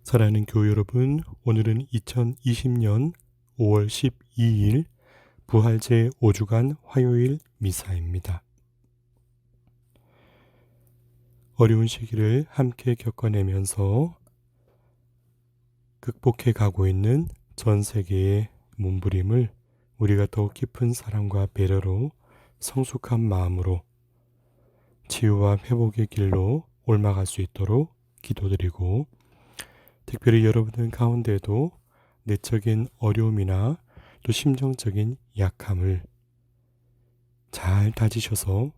사랑하는 교회 여러분, 오늘은 2020년 5월 12일 부활제 5주간 화요일 미사입니다. 어려운 시기를 함께 겪어내면서 극복해 가고 있는 전 세계의 몸부림을 우리가 더욱 깊은 사랑과 배려로 성숙한 마음으로 치유와 회복의 길로 옮아갈 수 있도록 기도드리고, 특별히 여러분들 가운데도 내적인 어려움이나 또 심정적인 약함을 잘 다지셔서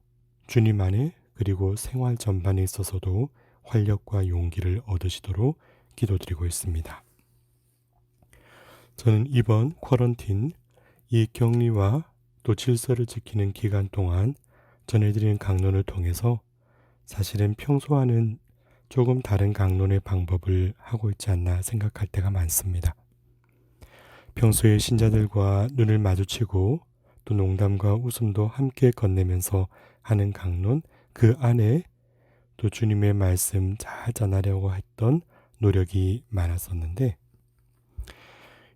주님 안에 그리고 생활 전반에 있어서도 활력과 용기를 얻으시도록 기도드리고 있습니다. 저는 이번 쿼런틴, 이 격리와 또 질서를 지키는 기간 동안 전해드리는 강론을 통해서 사실은 평소와는 조금 다른 강론의 방법을 하고 있지 않나 생각할 때가 많습니다. 평소에 신자들과 눈을 마주치고 또 농담과 웃음도 함께 건네면서 하는 강론, 그 안에 또 주님의 말씀 잘 전하려고 했던 노력이 많았었는데,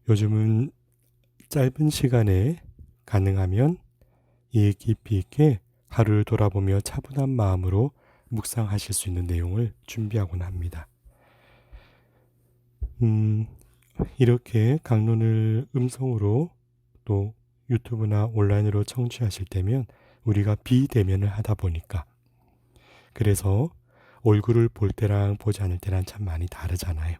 요즘은 짧은 시간에 가능하면 이 깊이 있게 하루를 돌아보며 차분한 마음으로 묵상하실 수 있는 내용을 준비하곤 합니다. 이렇게 강론을 음성으로 또 유튜브나 온라인으로 청취하실 때면 우리가 비대면을 하다 보니까, 그래서 얼굴을 볼 때랑 보지 않을 때랑 참 많이 다르잖아요.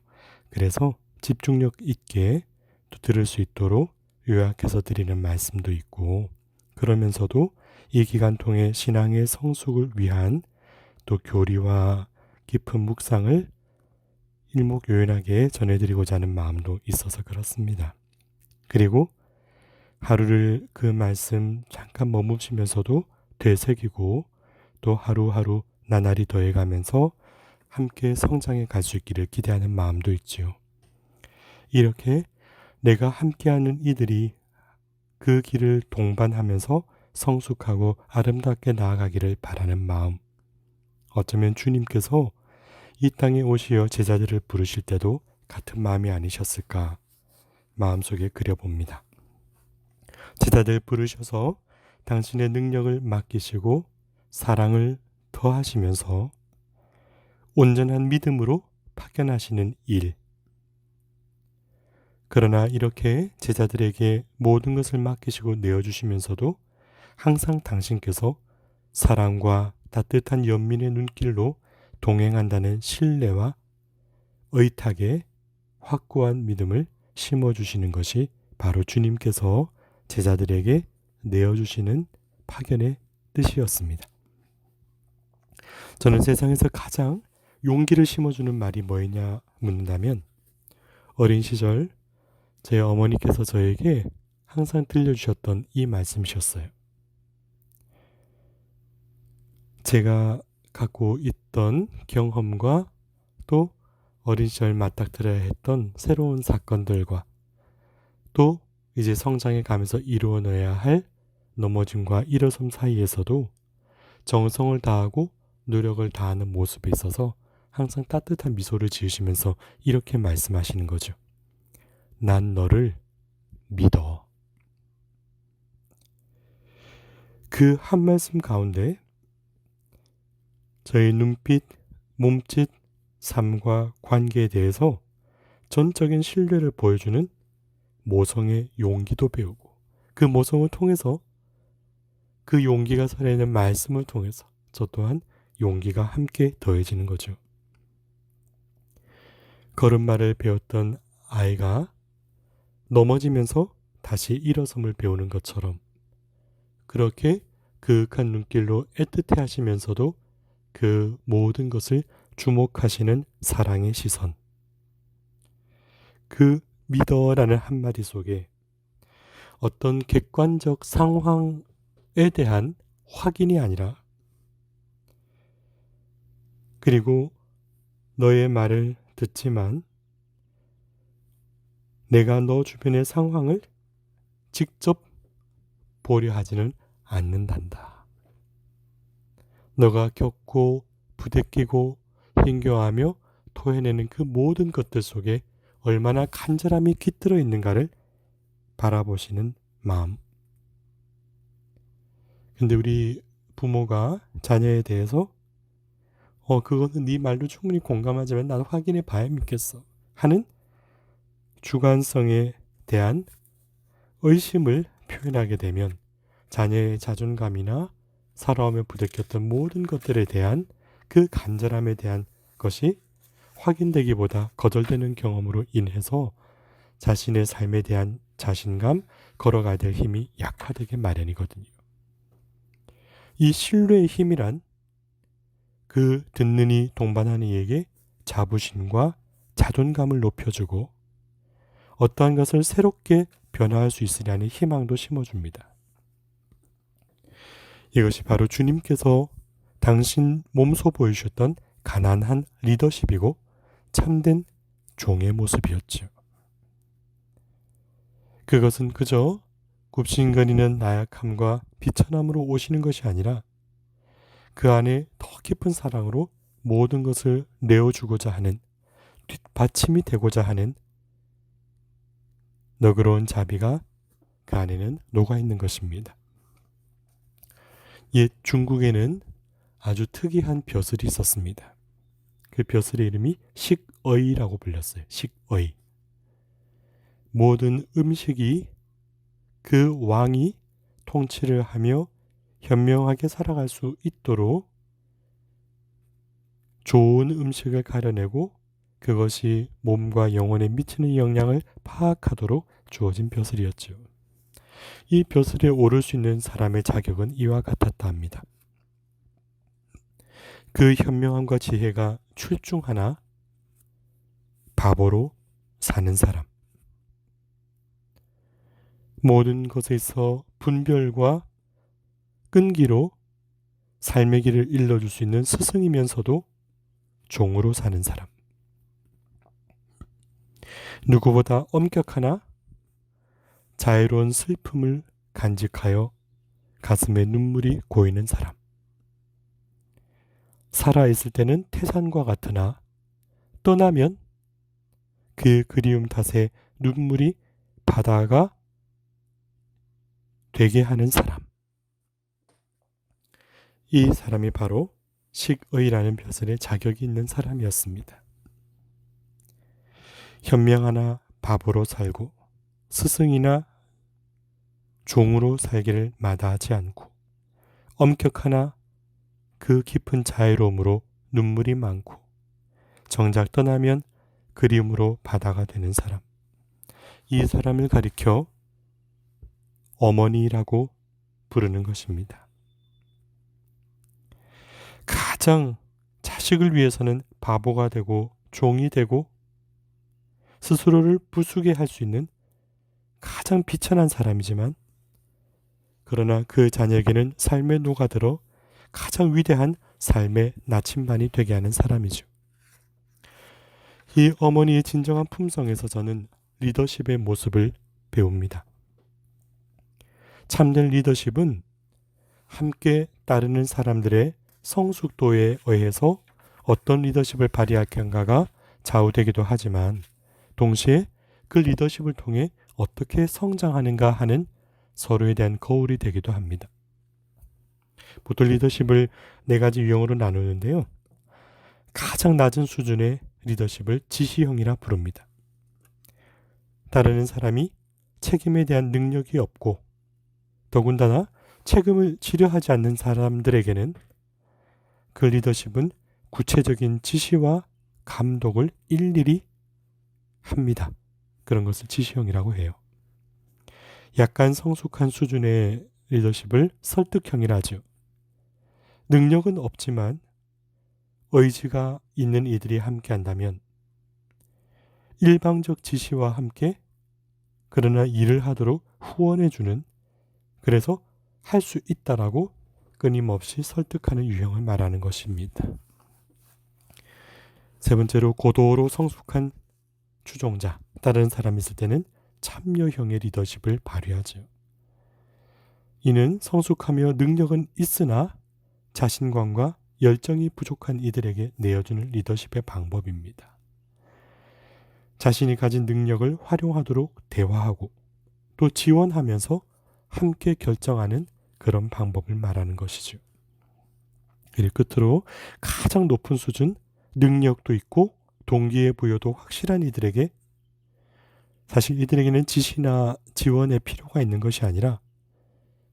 그래서 집중력 있게 또 들을 수 있도록 요약해서 드리는 말씀도 있고, 그러면서도 이 기간 통해 신앙의 성숙을 위한 또 교리와 깊은 묵상을 일목요연하게 전해드리고자 하는 마음도 있어서 그렇습니다. 그리고 하루를 그 말씀 잠깐 머무시면서도 되새기고 또 하루하루 나날이 더해가면서 함께 성장해 갈 수 있기를 기대하는 마음도 있지요. 이렇게 내가 함께하는 이들이 그 길을 동반하면서 성숙하고 아름답게 나아가기를 바라는 마음, 어쩌면 주님께서 이 땅에 오시어 제자들을 부르실 때도 같은 마음이 아니셨을까 마음속에 그려봅니다. 제자들 부르셔서 당신의 능력을 맡기시고 사랑을 더하시면서 온전한 믿음으로 파견하시는 일. 그러나 이렇게 제자들에게 모든 것을 맡기시고 내어주시면서도 항상 당신께서 사랑과 따뜻한 연민의 눈길로 동행한다는 신뢰와 의탁의 확고한 믿음을 심어주시는 것이 바로 주님께서 제자들에게 내어주시는 파견의 뜻이었습니다. 저는 세상에서 가장 용기를 심어주는 말이 뭐냐 묻는다면, 어린 시절 제 어머니께서 저에게 항상 들려주셨던 이 말씀이셨어요. 제가 갖고 있던 경험과 또 어린 시절 맞닥뜨려야 했던 새로운 사건들과 또 이제 성장해 가면서 이루어내야 할 넘어짐과 일어섬 사이에서도 정성을 다하고 노력을 다하는 모습에 있어서 항상 따뜻한 미소를 지으시면서 이렇게 말씀하시는 거죠. 난 너를 믿어. 그 한 말씀 가운데 저의 눈빛, 몸짓, 삶과 관계에 대해서 전적인 신뢰를 보여주는 모성의 용기도 배우고, 그 모성을 통해서 그 용기가 살아있는 말씀을 통해서 저 또한 용기가 함께 더해지는 거죠. 걸음마를 배웠던 아이가 넘어지면서 다시 일어섬을 배우는 것처럼, 그렇게 그윽한 눈길로 애틋해 하시면서도 그 모든 것을 주목하시는 사랑의 시선, 그 믿어라는 한마디 속에 어떤 객관적 상황에 대한 확인이 아니라, 그리고 너의 말을 듣지만 내가 너 주변의 상황을 직접 보려 하지는 않는단다. 너가 겪고 부대끼고 힘겨워하며 토해내는 그 모든 것들 속에 얼마나 간절함이 깃들어 있는가를 바라보시는 마음. 근데 우리 부모가 자녀에 대해서 그거는 네 말도 충분히 공감하지만 난 확인해 봐야 믿겠어 하는 주관성에 대한 의심을 표현하게 되면 자녀의 자존감이나 살아오며 부딪혔던 모든 것들에 대한 그 간절함에 대한 것이 확인되기보다 거절되는 경험으로 인해서 자신의 삶에 대한 자신감, 걸어가야 될 힘이 약화되게 마련이거든요. 이 신뢰의 힘이란 그 듣는 이 동반하는 이에게 자부심과 자존감을 높여주고 어떠한 것을 새롭게 변화할 수 있으려는 희망도 심어줍니다. 이것이 바로 주님께서 당신 몸소 보여주셨던 가난한 리더십이고 참된 종의 모습이었죠. 그것은 그저 굽신거리는 나약함과 비천함으로 오시는 것이 아니라 그 안에 더 깊은 사랑으로 모든 것을 내어주고자 하는, 뒷받침이 되고자 하는 너그러운 자비가 그 안에는 녹아있는 것입니다. 옛 중국에는 아주 특이한 벼슬이 있었습니다. 그 벼슬의 이름이 식어이라고 불렸어요. 식어이. 모든 음식이 그 왕이 통치를 하며 현명하게 살아갈 수 있도록 좋은 음식을 가려내고 그것이 몸과 영혼에 미치는 영향을 파악하도록 주어진 벼슬이었죠. 이 벼슬에 오를 수 있는 사람의 자격은 이와 같았다 합니다. 그 현명함과 지혜가 출중하나 바보로 사는 사람. 모든 것에서 분별과 끈기로 삶의 길을 일러줄 수 있는 스승이면서도 종으로 사는 사람. 누구보다 엄격하나 자유로운 슬픔을 간직하여 가슴에 눈물이 고이는 사람. 살아있을 때는 태산과 같으나 떠나면 그 그리움 탓에 눈물이 바다가 되게 하는 사람. 이 사람이 바로 식의라는 벼슬에 자격이 있는 사람이었습니다. 현명하나 바보로 살고 스승이나 종으로 살기를 마다하지 않고 엄격하나 그 깊은 자유로움으로 눈물이 많고 정작 떠나면 그리움으로 바다가 되는 사람. 이 사람을 가리켜 어머니라고 부르는 것입니다. 가장 자식을 위해서는 바보가 되고 종이 되고 스스로를 부수게 할 수 있는 가장 비천한 사람이지만 그러나 그 자녀에게는 삶에 녹아들어 가장 위대한 삶의 나침반이 되게 하는 사람이죠. 이 어머니의 진정한 품성에서 저는 리더십의 모습을 배웁니다. 참된 리더십은 함께 따르는 사람들의 성숙도에 의해서 어떤 리더십을 발휘할 건가가 좌우되기도 하지만 동시에 그 리더십을 통해 어떻게 성장하는가 하는 서로에 대한 거울이 되기도 합니다. 보통 리더십을 4가지 유형으로 나누는데요. 가장 낮은 수준의 리더십을 지시형이라 부릅니다. 따르는 사람이 책임에 대한 능력이 없고 더군다나 책임을 지려하지 않는 사람들에게는 그 리더십은 구체적인 지시와 감독을 일일이 합니다. 그런 것을 지시형이라고 해요. 약간 성숙한 수준의 리더십을 설득형이라 하죠. 능력은 없지만 의지가 있는 이들이 함께 한다면 일방적 지시와 함께 그러나 일을 하도록 후원해주는, 그래서 할 수 있다라고 끊임없이 설득하는 유형을 말하는 것입니다. 세 번째로 고도로 성숙한 추종자, 다른 사람이 있을 때는 참여형의 리더십을 발휘하죠. 이는 성숙하며 능력은 있으나 자신감과 열정이 부족한 이들에게 내어주는 리더십의 방법입니다. 자신이 가진 능력을 활용하도록 대화하고 또 지원하면서 함께 결정하는 그런 방법을 말하는 것이죠. 그리고 끝으로 가장 높은 수준, 능력도 있고 동기부여도 확실한 이들에게 사실 이들에게는 지시나 지원의 필요가 있는 것이 아니라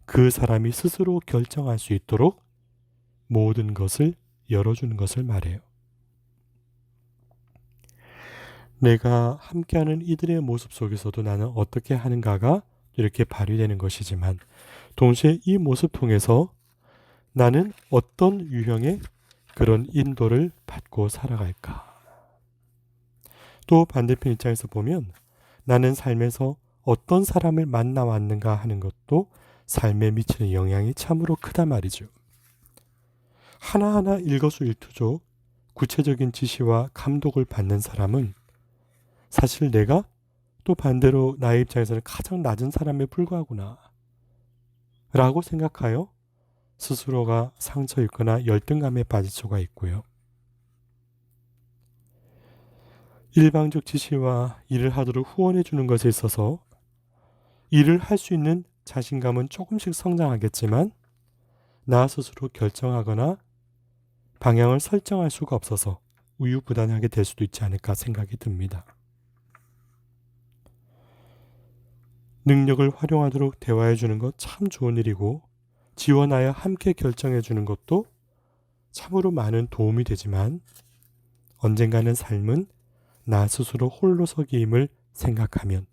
그 사람이 스스로 결정할 수 있도록 모든 것을 열어주는 것을 말해요. 내가 함께하는 이들의 모습 속에서도 나는 어떻게 하는가가 이렇게 발휘되는 것이지만 동시에 이 모습 통해서 나는 어떤 유형의 그런 인도를 받고 살아갈까? 또 반대편 입장에서 보면 나는 삶에서 어떤 사람을 만나왔는가 하는 것도 삶에 미치는 영향이 참으로 크다 말이죠. 하나하나 일거수일투족 구체적인 지시와 감독을 받는 사람은 사실 내가 또 반대로 나의 입장에서는 가장 낮은 사람에 불과하구나 라고 생각하여 스스로가 상처 입거나 열등감에 빠질 수가 있고요. 일방적 지시와 일을 하도록 후원해 주는 것에 있어서 일을 할 수 있는 자신감은 조금씩 성장하겠지만 나 스스로 결정하거나 방향을 설정할 수가 없어서 우유부단하게 될 수도 있지 않을까 생각이 듭니다. 능력을 활용하도록 대화해 주는 것 참 좋은 일이고 지원하여 함께 결정해 주는 것도 참으로 많은 도움이 되지만 언젠가는 삶은 나 스스로 홀로서기임을 생각하면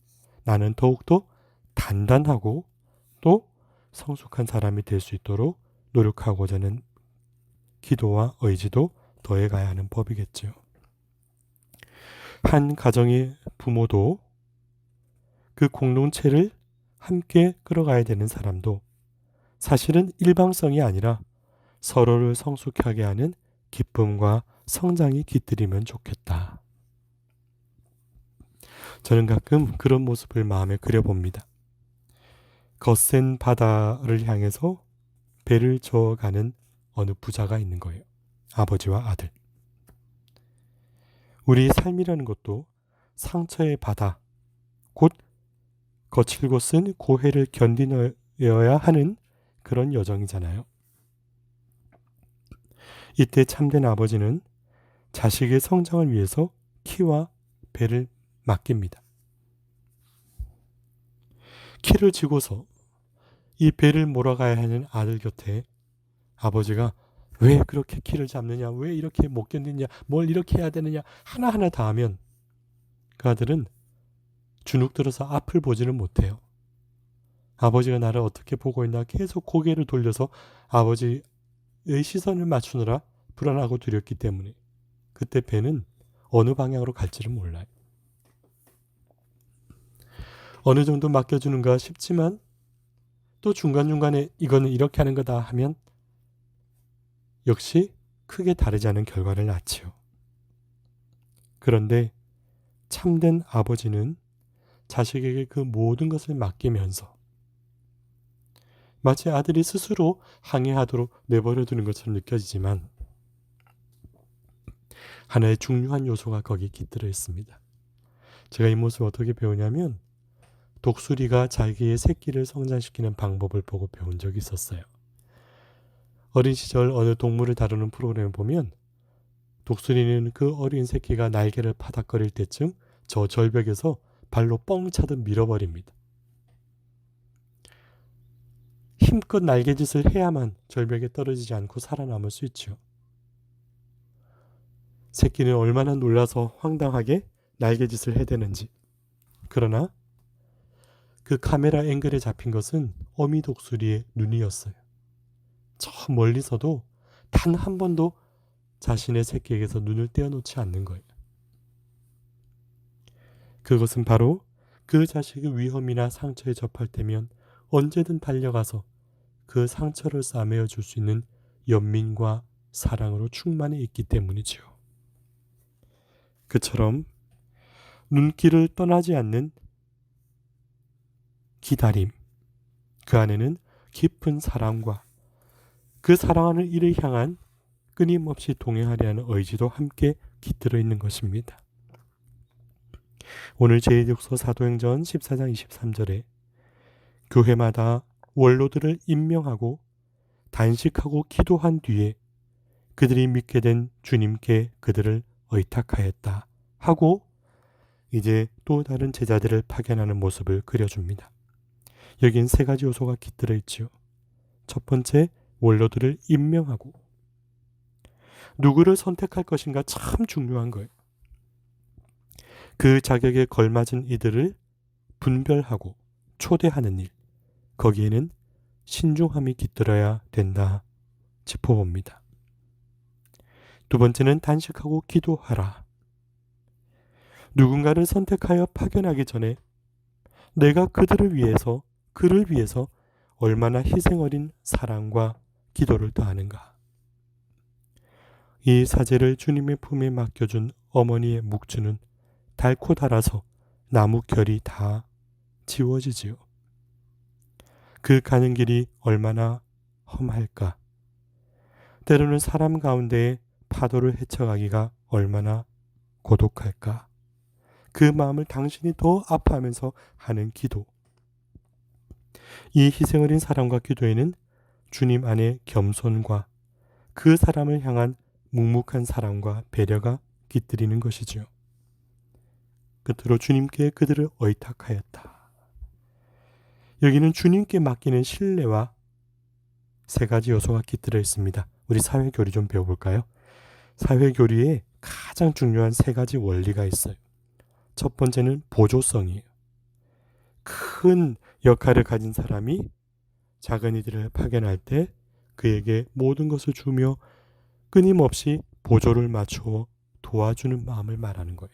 나는 더욱더 단단하고 또 성숙한 사람이 될 수 있도록 노력하고자는 기도와 의지도 더해가야 하는 법이겠죠. 한 가정의 부모도 그 공동체를 함께 끌어가야 되는 사람도 사실은 일방성이 아니라 서로를 성숙하게 하는 기쁨과 성장이 깃들이면 좋겠다. 저는 가끔 그런 모습을 마음에 그려봅니다. 거센 바다를 향해서 배를 저어가는 어느 부자가 있는 거예요. 아버지와 아들. 우리의 삶이라는 것도 상처의 바다, 곧 거칠고 쓴 고해를 견디어야 하는 그런 여정이잖아요. 이때 참된 아버지는 자식의 성장을 위해서 키와 배를 맡깁니다. 키를 쥐고서 이 배를 몰아가야 하는 아들 곁에 아버지가 왜 그렇게 키를 잡느냐, 왜 이렇게 못 견디냐, 뭘 이렇게 해야 되느냐 하나하나 다 하면 그 아들은 주눅 들어서 앞을 보지는 못해요. 아버지가 나를 어떻게 보고 있나 계속 고개를 돌려서 아버지의 시선을 맞추느라 불안하고 두렵기 때문에 그때 배는 어느 방향으로 갈지를 몰라요. 어느 정도 맡겨주는가 싶지만 또 중간중간에 이거는 이렇게 하는 거다 하면 역시 크게 다르지 않은 결과를 낳지요. 그런데 참된 아버지는 자식에게 그 모든 것을 맡기면서 마치 아들이 스스로 항해하도록 내버려 두는 것처럼 느껴지지만 하나의 중요한 요소가 거기에 깃들어 있습니다. 제가 이 모습을 어떻게 배우냐면 독수리가 자기의 새끼를 성장시키는 방법을 보고 배운 적이 있었어요. 어린 시절 어느 동물을 다루는 프로그램을 보면 독수리는 그 어린 새끼가 날개를 파닥거릴 때쯤 저 절벽에서 발로 뻥 차듯 밀어버립니다. 힘껏 날개짓을 해야만 절벽에 떨어지지 않고 살아남을 수 있죠. 새끼는 얼마나 놀라서 황당하게 날개짓을 해대는지. 그러나 그 카메라 앵글에 잡힌 것은 어미 독수리의 눈이었어요. 저 멀리서도 단 한 번도 자신의 새끼에게서 눈을 떼어놓지 않는 거예요. 그것은 바로 그 자식의 위험이나 상처에 접할 때면 언제든 달려가서 그 상처를 싸매어 줄 수 있는 연민과 사랑으로 충만해 있기 때문이죠. 그처럼 눈길을 떠나지 않는 기다림, 그 안에는 깊은 사랑과 그 사랑하는 이를 향한 끊임없이 동행하려 하는 의지도 함께 깃들어 있는 것입니다. 오늘 제1육서 사도행전 14장 23절에 교회마다 원로들을 임명하고 단식하고 기도한 뒤에 그들이 믿게 된 주님께 그들을 의탁하였다 하고 이제 또 다른 제자들을 파견하는 모습을 그려줍니다. 여긴 세 가지 요소가 깃들어 있지요. 첫 번째, 원로들을 임명하고 누구를 선택할 것인가 참 중요한 거예요. 그 자격에 걸맞은 이들을 분별하고 초대하는 일, 거기에는 신중함이 깃들어야 된다 짚어봅니다. 두 번째는 단식하고 기도하라. 누군가를 선택하여 파견하기 전에 내가 그를 위해서 얼마나 희생 어린 사랑과 기도를 다하는가. 이 사제를 주님의 품에 맡겨준 어머니의 묵주는 닳고 닳아서 나무 결이 다 지워지지요. 그 가는 길이 얼마나 험할까. 때로는 사람 가운데에 파도를 헤쳐가기가 얼마나 고독할까. 그 마음을 당신이 더 아파하면서 하는 기도. 이 희생 어린 사랑과 기도에는 주님 안에 겸손과 그 사람을 향한 묵묵한 사랑과 배려가 깃들이는 것이지요. 끝으로 주님께 그들을 의탁하였다. 여기는 주님께 맡기는 신뢰와 세 가지 요소가 깃들어 있습니다. 우리 사회교리 좀 배워볼까요? 사회교리에 가장 중요한 세 가지 원리가 있어요. 첫 번째는 보조성이에요. 큰 역할을 가진 사람이 작은 이들을 파견할 때 그에게 모든 것을 주며 끊임없이 보조를 맞추어 도와주는 마음을 말하는 거예요.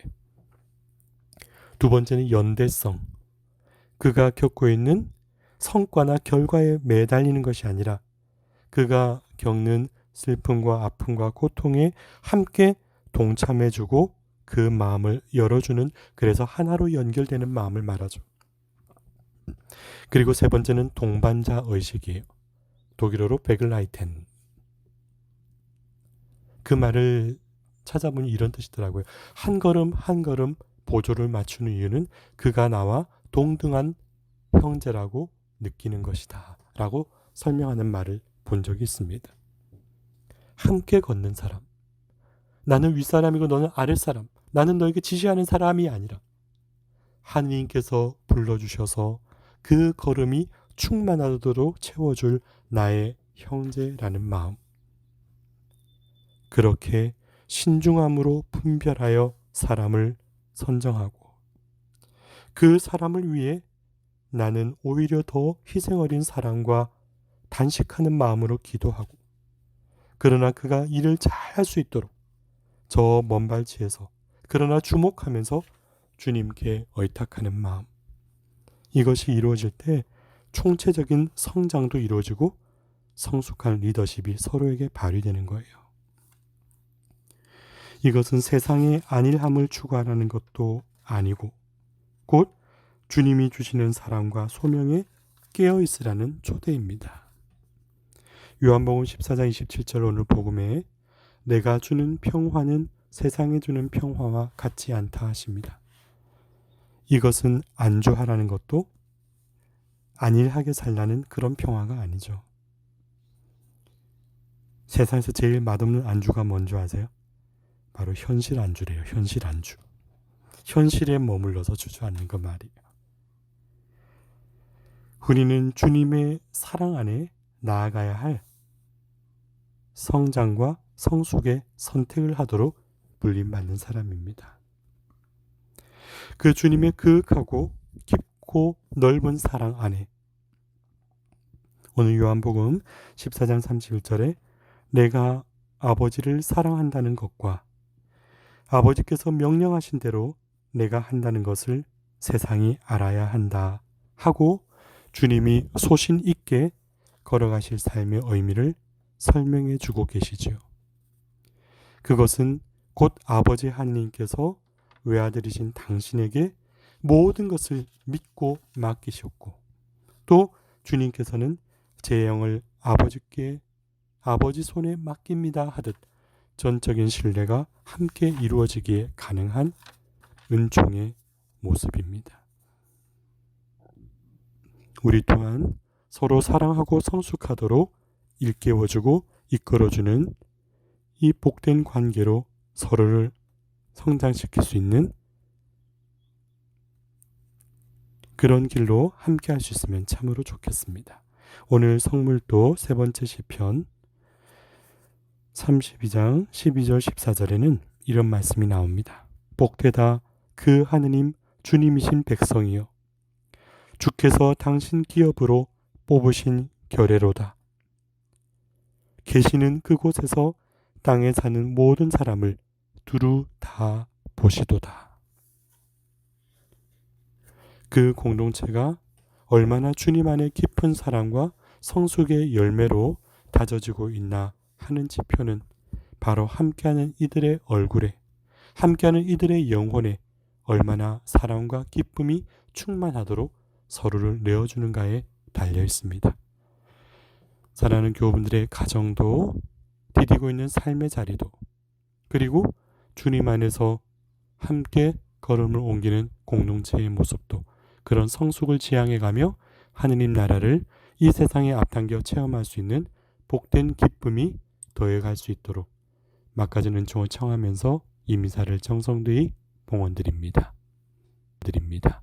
두 번째는 연대성. 그가 겪고 있는 성과나 결과에 매달리는 것이 아니라 그가 겪는 슬픔과 아픔과 고통에 함께 동참해주고 그 마음을 열어주는, 그래서 하나로 연결되는 마음을 말하죠. 그리고 세 번째는 동반자 의식이에요. 독일어로 베글라이텐. 그 말을 찾아보니 이런 뜻이더라고요. 한 걸음 한 걸음 보조를 맞추는 이유는 그가 나와 동등한 형제라고 느끼는 것이다 라고 설명하는 말을 본 적이 있습니다. 함께 걷는 사람. 나는 윗사람이고 너는 아랫사람. 나는 너에게 지시하는 사람이 아니라 하느님께서 불러주셔서 그 걸음이 충만하도록 채워줄 나의 형제라는 마음. 그렇게 신중함으로 분별하여 사람을 선정하고 그 사람을 위해 나는 오히려 더 희생 어린 사랑과 단식하는 마음으로 기도하고, 그러나 그가 일을 잘 할 수 있도록 저 먼 발치에서 그러나 주목하면서 주님께 의탁하는 마음. 이것이 이루어질 때 총체적인 성장도 이루어지고 성숙한 리더십이 서로에게 발휘되는 거예요. 이것은 세상의 안일함을 추구하라는 것도 아니고 곧 주님이 주시는 사랑과 소명에 깨어있으라는 초대입니다. 요한복음 14장 27절 오늘 복음에 내가 주는 평화는 세상에 주는 평화와 같지 않다 하십니다. 이것은 안주하라는 것도 안일하게 살라는 그런 평화가 아니죠. 세상에서 제일 맛없는 안주가 뭔지 아세요? 바로 현실 안주래요. 현실 안주. 현실에 머물러서 주저앉는 그 말이에요. 우리는 주님의 사랑 안에 나아가야 할 성장과 성숙의 선택을 하도록 불림받는 사람입니다. 그 주님의 그윽하고 깊고 넓은 사랑 안에 오늘 요한복음 14장 31절에 내가 아버지를 사랑한다는 것과 아버지께서 명령하신 대로 내가 한다는 것을 세상이 알아야 한다 하고 주님이 소신 있게 걸어가실 삶의 의미를 설명해 주고 계시지요. 그것은 곧 아버지 하나님께서 외아들이신 당신에게 모든 것을 믿고 맡기셨고 또 주님께서는 제 영을 아버지께 아버지 손에 맡깁니다 하듯 전적인 신뢰가 함께 이루어지기에 가능한 은총의 모습입니다. 우리 또한 서로 사랑하고 성숙하도록 일깨워주고 이끌어주는 이 복된 관계로 서로를 성장시킬 수 있는 그런 길로 함께 할 수 있으면 참으로 좋겠습니다. 오늘 성물도 세 번째 시편 32장 12절 14절에는 이런 말씀이 나옵니다. 복되다 그 하느님 주님이신 백성이여 주께서 당신 기업으로 뽑으신 결례로다. 계시는 그곳에서 땅에 사는 모든 사람을 두루 다 보시도다. 그 공동체가 얼마나 주님 안의 깊은 사랑과 성숙의 열매로 다져지고 있나 하는 지표는 바로 함께하는 이들의 얼굴에, 함께하는 이들의 영혼에 얼마나 사랑과 기쁨이 충만하도록 서로를 내어주는가에 달려 있습니다. 사랑하는 교우분들의 가정도, 디디고 있는 삶의 자리도, 그리고 주님 안에서 함께 걸음을 옮기는 공동체의 모습도 그런 성숙을 지향해가며 하느님 나라를 이 세상에 앞당겨 체험할 수 있는 복된 기쁨이 더해갈 수 있도록 막가진 은총을 청하면서 이 미사를 정성되이 봉헌드립니다. 드립니다.